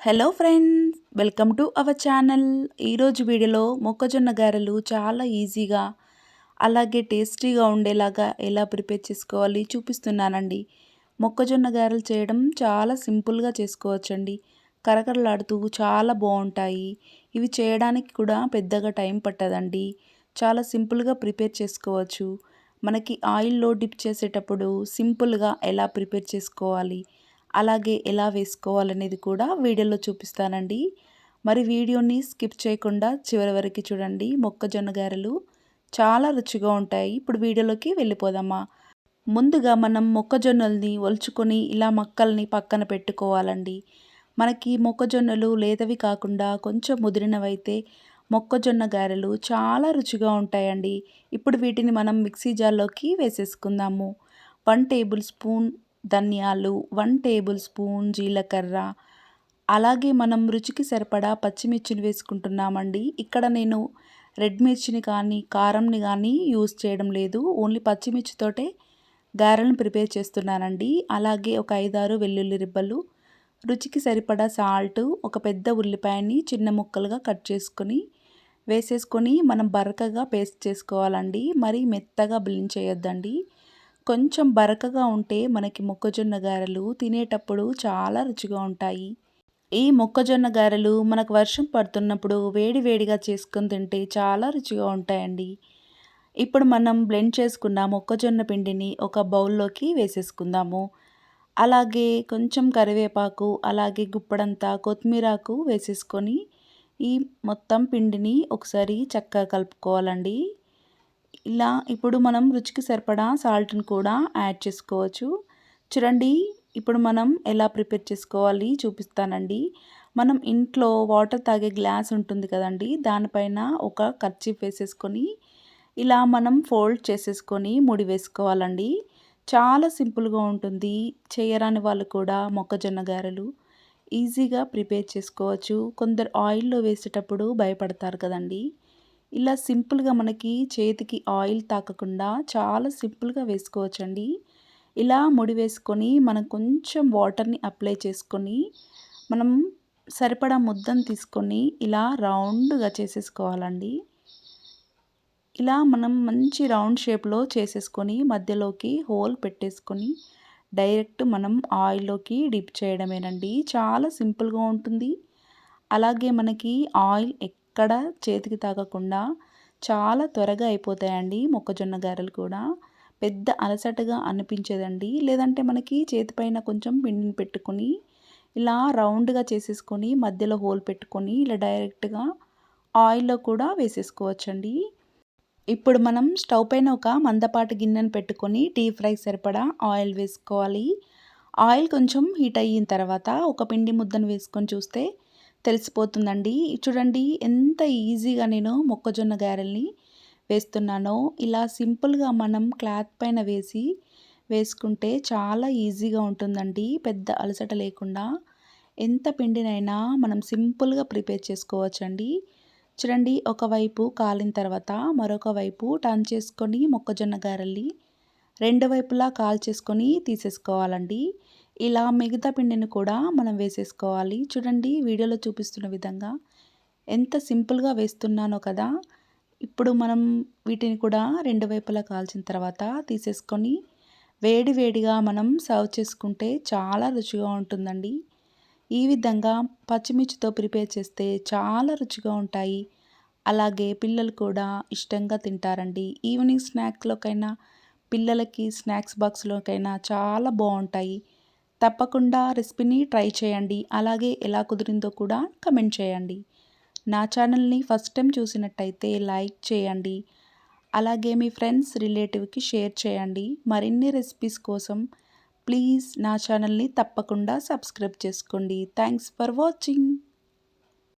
Hello friends, welcome to our channel. ఈరోజు వీడియోలో మొక్కజొన్న గారెలు చాలా ఈజీగా అలాగే టేస్టీగా ఉండేలాగా ఎలా ప్రిపేర్ చేసుకోవాలి చూపిస్తున్నానండి. మొక్కజొన్న గారెలు చేయడం చాలా సింపుల్గా చేసుకోవచ్చండి. కరకరలాడుతూ చాలా బాగుంటాయి. ఇవి చేయడానికి కూడా పెద్దగా టైం పట్టదండి. చాలా సింపుల్గా ప్రిపేర్ చేసుకోవచ్చు. మనకి ఆయిల్లో డిప్ చేసేటప్పుడు సింపుల్గా ఎలా ప్రిపేర్ చేసుకోవాలి, అలాగే ఎలా వేసుకోవాలనేది కూడా వీడియోలో చూపిస్తానండి. మరి వీడియోని స్కిప్ చేయకుండా చివరి వరకు చూడండి. మొక్కజొన్న గారెలు చాలా రుచిగా ఉంటాయి. ఇప్పుడు వీడియోలోకి వెళ్ళిపోదామా. ముందుగా మనం మొక్కజొన్నల్ని ఒలుచుకొని ఇలా మక్కల్ని పక్కన పెట్టుకోవాలండి. మనకి మొక్కజొన్నలు లేతవి కాకుండా కొంచెం ముదిరినవైతే మొక్కజొన్న గారెలు చాలా రుచిగా ఉంటాయండి. ఇప్పుడు వీటిని మనం మిక్సీ జార్లోకి వేసేసుకుందాము. 1 టేబుల్ స్పూన్ ధనియాలు, 1 టేబుల్ స్పూన్ జీలకర్ర, అలాగే మనం రుచికి సరిపడా పచ్చిమిర్చిని వేసుకుంటున్నామండి. ఇక్కడ నేను రెడ్ మిర్చిని కానీ కారంని కానీ యూస్ చేయడం లేదు. ఓన్లీ పచ్చిమిర్చితోటే గారెలను ప్రిపేర్ చేస్తున్నానండి. అలాగే ఒక 5-6 వెల్లుల్లి రిబ్బలు, రుచికి సరిపడా సాల్ట్, ఒక పెద్ద ఉల్లిపాయని చిన్న ముక్కలుగా కట్ చేసుకొని వేసేసుకొని మనం బరకగా పేస్ట్ చేసుకోవాలండి. మరీ మెత్తగా బ్లెండ్ చేయొద్దండి. కొంచెం బరకగా ఉంటే మనకి మొక్కజొన్న గారెలు తినేటప్పుడు చాలా రుచిగా ఉంటాయి. ఈ మొక్కజొన్న గారెలు మనకు వర్షం పడుతున్నప్పుడు వేడి వేడిగా చేసుకొని తింటే చాలా రుచిగా ఉంటాయండి. ఇప్పుడు మనం బ్లెండ్ చేసుకున్న మొక్కజొన్న పిండిని ఒక బౌల్లోకి వేసేసుకుందాము. అలాగే కొంచెం కరివేపాకు, అలాగే గుప్పడంతా కొత్తిమీరాకు వేసేసుకొని ఈ మొత్తం పిండిని ఒకసారి చక్కగా కలుపుకోవాలండి. ఇలా ఇప్పుడు మనం రుచికి సరిపడా సాల్ట్‌ని కూడా యాడ్ చేసుకోవచ్చు. చూడండి, ఇప్పుడు మనం ఎలా ప్రిపేర్ చేసుకోవాలి చూపిస్తానండి. మనం ఇంట్లో వాటర్ తాగే గ్లాస్ ఉంటుంది కదండీ! దానిపైన ఒక కర్చీఫ్ వేసేసుకొని ఇలా మనం ఫోల్డ్ చేసేసుకొని ముడి వేసుకోవాలండి. చాలా సింపుల్‌గా ఉంటుంది. చేయరాని వాళ్ళు కూడా మొక్కజొన్న గారెలు ఈజీగా ప్రిపేర్ చేసుకోవచ్చు. కొందరు ఆయిల్‌లో వేసేటప్పుడు భయపడతారు కదండీ! ఇలా సింపుల్గా మనకి చేతికి ఆయిల్ తాకకుండా చాలా సింపుల్గా వేసుకోవచ్చండి. ఇలా ముడి వేసుకొని మనం కొంచెం వాటర్ని అప్లై చేసుకొని మనం సరిపడా ముద్దను తీసుకొని ఇలా రౌండ్గా చేసేసుకోవాలండి. ఇలా మనం మంచి రౌండ్ షేప్లో చేసేసుకొని మధ్యలోకి హోల్ పెట్టేసుకొని డైరెక్ట్ మనం ఆయిల్లోకి డిప్ చేయడమేనండి. చాలా సింపుల్గా ఉంటుంది. అలాగే మనకి ఆయిల్ ఎక్కడ చేతికి తాకకుండా చాలా త్వరగా అయిపోతాయండి మొక్కజొన్న గారెలు కూడా. పెద్ద అలసటగా అనిపించదండి. లేదంటే మనకి చేతిపైన కొంచెం పిండిని పెట్టుకొని ఇలా రౌండ్గా చేసేసుకొని మధ్యలో హోల్ పెట్టుకొని ఇలా డైరెక్ట్గా ఆయిల్లో కూడా వేసేసుకోవచ్చండి. ఇప్పుడు మనం స్టవ్ పైన ఒక మందపాటి గిన్నెను పెట్టుకొని డీప్ ఫ్రై సరిపడా ఆయిల్ వేసుకోవాలి. ఆయిల్ కొంచెం హీట్ అయిన తర్వాత ఒక పిండి ముద్దను వేసుకొని చూస్తే తెలిసిపోతుందండి. చూడండి ఎంత ఈజీగా నేను మొక్కజొన్న గారెల్ని వేస్తున్నానో. ఇలా సింపుల్గా మనం క్లాత్ పైన వేసుకుంటే చాలా ఈజీగా ఉంటుందండి. పెద్ద అలసట లేకుండా ఎంత పిండినైనా మనం సింపుల్గా ప్రిపేర్ చేసుకోవచ్చండి. చూడండి, ఒకవైపు కాలిన తర్వాత మరొక వైపు టర్న్ చేసుకొని మొక్కజొన్న గారెల్ని రెండు వైపులా కాల్చేసుకొని తీసేసుకోవాలండి. ఇలా మిగతా పిండిని కూడా మనం వేసేసుకోవాలి. చూడండి, వీడియోలో చూపిస్తున్న విధంగా ఎంత సింపుల్గా వేస్తున్నానో కదా. ఇప్పుడు మనం వీటిని కూడా రెండు వైపులా కాల్చిన తర్వాత తీసేసుకొని వేడి వేడిగా మనం సర్వ్ చేసుకుంటే చాలా రుచిగా ఉంటుందండి. ఈ విధంగా పచ్చిమిర్చితో ప్రిపేర్ చేస్తే చాలా రుచిగా ఉంటాయి. అలాగే పిల్లలు కూడా ఇష్టంగా తింటారండి. ఈవినింగ్ స్నాక్స్‌లోకైనా, పిల్లలకి స్నాక్స్ బాక్స్‌లోకైనా చాలా బావుంటాయి. తప్పకుండా రెసిపీని ట్రై చేయండి. అలాగే ఎలా కుదిరిందో కూడా కమెంట్ చేయండి. నా ఛానల్‌ని ఫస్ట్ టైం చూసినట్టయితే లైక్ చేయండి. అలాగే మీ ఫ్రెండ్స్, రిలేటివ్‌కి షేర్ చేయండి. మరిన్ని రెసిపీస్ కోసం ప్లీజ్ నా ఛానల్‌ని తప్పకుండా సబ్స్క్రైబ్ చేసుకోండి. Thanks for watching.